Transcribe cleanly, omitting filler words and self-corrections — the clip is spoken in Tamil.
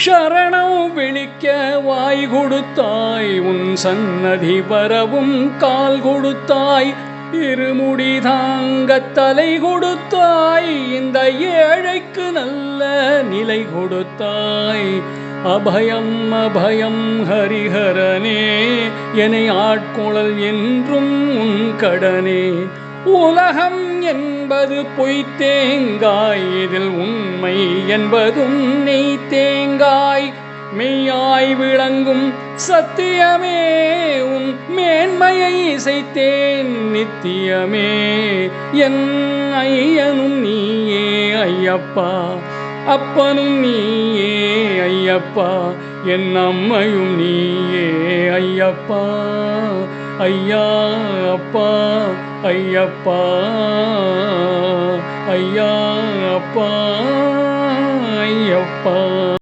சரணம் விழிக்க வாய் கொடுத்தாய், உன் சன்னதி வரவும் கால் கொடுத்தாய், இருமுடி தாங்க தலை கொடுத்தாய், இந்த ஏழைக்கு நல்ல நிலை கொடுத்தாய். அபயம் அபயம் ஹரிஹரனே, என்னை ஆட்கொளல் என்றும் உன் கடனே. உலகம் என்பது பொய் தேங்காய், இதில் உண்மை என்பதும் நெய் தேங்காய். மெய்யாய் விளங்கும் சத்தியமே, உன் மேன்மையை இசைத்தேன் நித்தியமே. என் ஐயனும் நீயே ஐயப்பா, அப்பனும் நீயே ஐயப்பா, என் அம்மையும் நீயே ஐயப்பா. ஐயா அப்பா ஐயப்பா, ஐயா அப்பா ஐயப்பா.